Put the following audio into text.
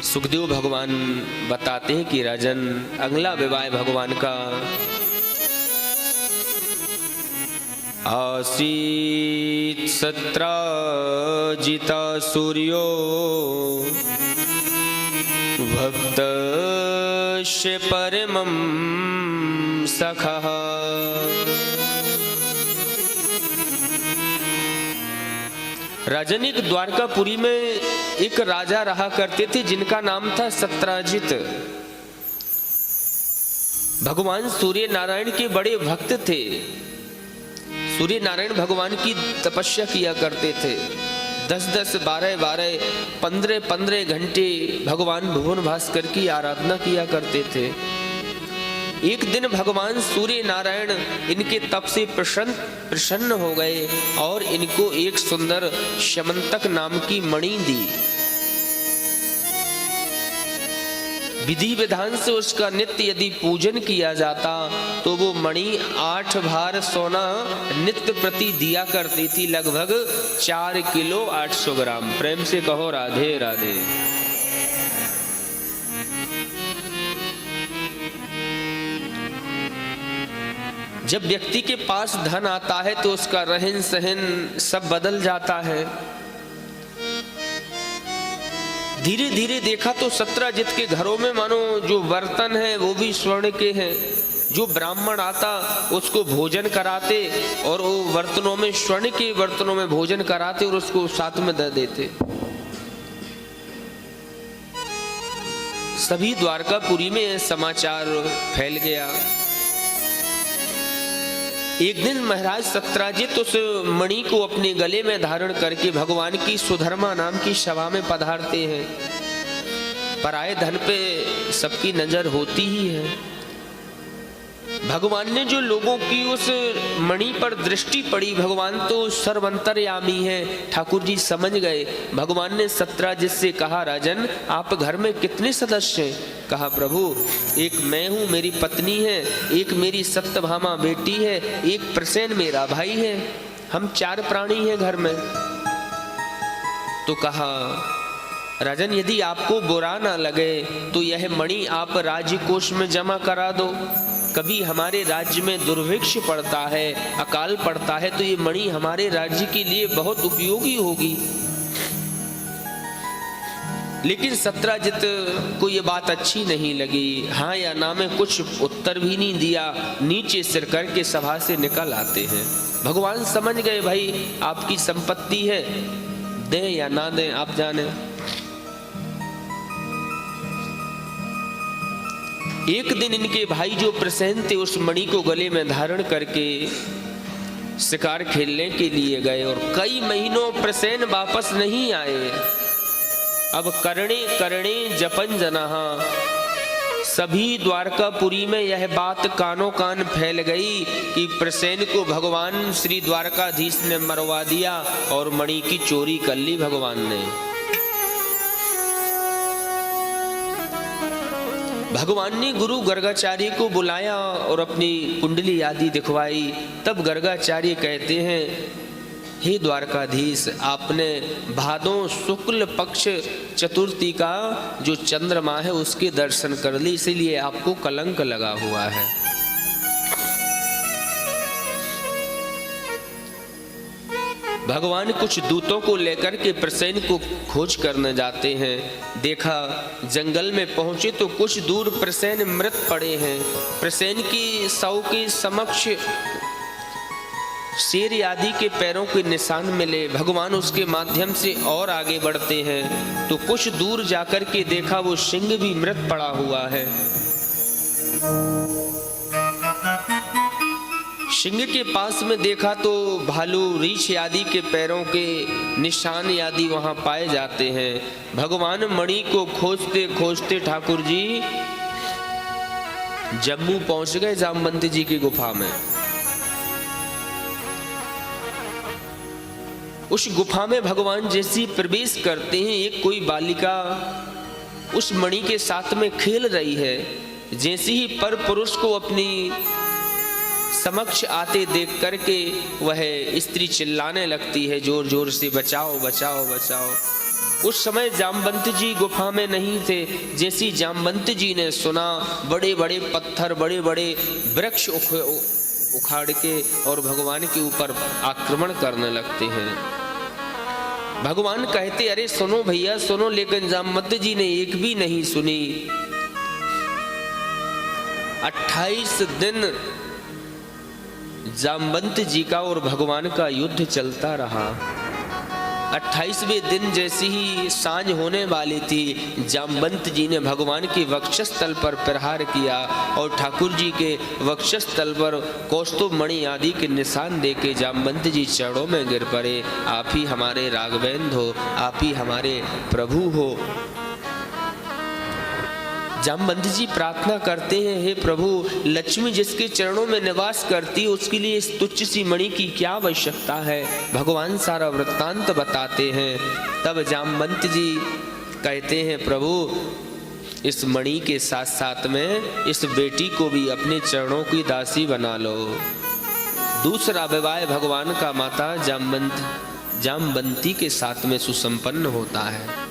सुखदेव भगवान बताते हैं कि राजन, अगला विवाह भगवान का आसीत सत्राजिता सूर्यो भक्तस्य परमं सखः। राजन, एक द्वारकापुरी में एक राजा रहा करते थे जिनका नाम था सत्राजित। भगवान सूर्य नारायण के बड़े भक्त थे। सूर्य नारायण भगवान की तपस्या किया करते थे। 10-10, 12-12, 15-15 घंटे भगवान भुवन भास्कर की आराधना किया करते थे। एक दिन भगवान सूर्य नारायण इनके तप से प्रसन्न हो गए और इनको एक सुंदर शमंतक नाम की मणि दी। विधि विधान से उसका नित्य यदि पूजन किया जाता तो वो मणि 8 भार सोना नित्य प्रति दिया करती थी, लगभग 4 किलो 800 ग्राम। प्रेम से कहो राधे राधे। जब व्यक्ति के पास धन आता है तो उसका रहन सहन सब बदल जाता है। धीरे धीरे देखा तो सत्राजित के घरों में मानो जो बर्तन है वो भी स्वर्ण के हैं। जो ब्राह्मण आता उसको भोजन कराते और वो बर्तनों में, स्वर्ण के बर्तनों में भोजन कराते और उसको साथ में दे देते। सभी द्वारकापुरी में समाचार फैल गया। एक दिन महाराज सत्राजित उस मणि को अपने गले में धारण करके भगवान की सुधर्मा नाम की सभा में पधारते हैं। पराये धन पे सबकी नजर होती ही है। भगवान ने जो लोगों की उस मणि पर दृष्टि पड़ी, भगवान तो सर्वंतर्यामी है, ठाकुर जी समझ गए। भगवान ने सत्राजित से कहा, राजन आप घर में कितने सदस्य हैं? कहा, प्रभु एक मैं हूँ, मेरी पत्नी है, एक मेरी सत्यभामा बेटी है, एक प्रसेन मेरा भाई है, हम 4 प्राणी हैं घर में। तो कहा, राजन यदि आपको बुरा ना लगे तो यह मणि आप राज्य कोष में जमा करा दो। कभी हमारे राज्य में दुर्भिक्ष पड़ता है, अकाल पड़ता है, तो ये मणि हमारे राज्य के लिए बहुत उपयोगी होगी। लेकिन सत्राजित को ये बात अच्छी नहीं लगी। हाँ या ना में कुछ उत्तर भी नहीं दिया, नीचे सिर करके सभा से निकल आते हैं। भगवान समझ गए, भाई आपकी संपत्ति है, दें या ना दें आप जाने। एक दिन इनके भाई जो प्रसेन थे उस मणि को गले में धारण करके शिकार खेलने के लिए गए और कई महीनों प्रसेन वापस नहीं आए। अब करणे करणे जपन जनाहा, सभी द्वारकापुरी में यह बात कानों कान फैल गई कि प्रसेन को भगवान श्री द्वारकाधीश ने मरवा दिया और मणि की चोरी कर ली भगवान ने। भगवान ने गुरु गर्गाचार्य को बुलाया और अपनी कुंडली आदि दिखवाई। तब गर्गाचार्य कहते हैं, हे द्वारकाधीश, आपने भादों शुक्ल पक्ष चतुर्थी का जो चंद्रमा है उसके दर्शन कर ली, इसीलिए आपको कलंक लगा हुआ है। भगवान कुछ दूतों को लेकर के प्रसेन को खोज करने जाते हैं। देखा जंगल में पहुंचे तो कुछ दूर प्रसेन मृत पड़े हैं। प्रसेन की शव के समक्ष शेर आदि के पैरों के निशान मिले। भगवान उसके माध्यम से और आगे बढ़ते हैं तो कुछ दूर जाकर के देखा वो सिंह भी मृत पड़ा हुआ है। सिंह के पास में देखा तो भालू, रीछ आदि के पैरों के निशान आदि वहां पाए जाते हैं। भगवान मणि को खोजते खोजते ठाकुर जी जम्मू पहुंच गए, जामवंत जी की गुफा में। उस गुफा में भगवान जैसी प्रवेश करते हैं, एक कोई बालिका उस मणि के साथ में खेल रही है। जैसे ही पर पुरुष को अपनी समक्ष आते देख करके वह स्त्री चिल्लाने लगती है जोर जोर से, बचाओ बचाओ बचाओ। उस समय जामवंत जी गुफा में नहीं थे। जैसी जामवंत जी ने सुना, बड़े बड़े पत्थर, बड़े बड़े वृक्ष उखाड़ के और भगवान के ऊपर आक्रमण करने लगते हैं। भगवान कहते, अरे सुनो भैया सुनो, लेकिन जामवंत जी ने एक भी नहीं सुनी। 28 दिन जामवंत जी का और भगवान का युद्ध चलता रहा। 28वें दिन जैसे ही सांझ होने वाली थी, जामवंत जी ने भगवान के वक्षस्थल पर प्रहार किया और ठाकुर जी के वक्षस्थल पर कौस्तुभ मणि आदि के निशान देके जामवंत जी चरणों में गिर पड़े। आप ही हमारे राघवेंद्र हो, आप ही हमारे प्रभु हो। जामवंत जी प्रार्थना करते हैं, हे प्रभु, लक्ष्मी जिसके चरणों में निवास करती है उसके लिए इस तुच्छ सी मणि की क्या आवश्यकता है। भगवान सारा वृत्तांत बताते हैं। तब जामवंत जी कहते हैं, प्रभु इस मणि के साथ साथ में इस बेटी को भी अपने चरणों की दासी बना लो। दूसरा विवाह भगवान का माता जामवंती के साथ में सुसंपन्न होता है।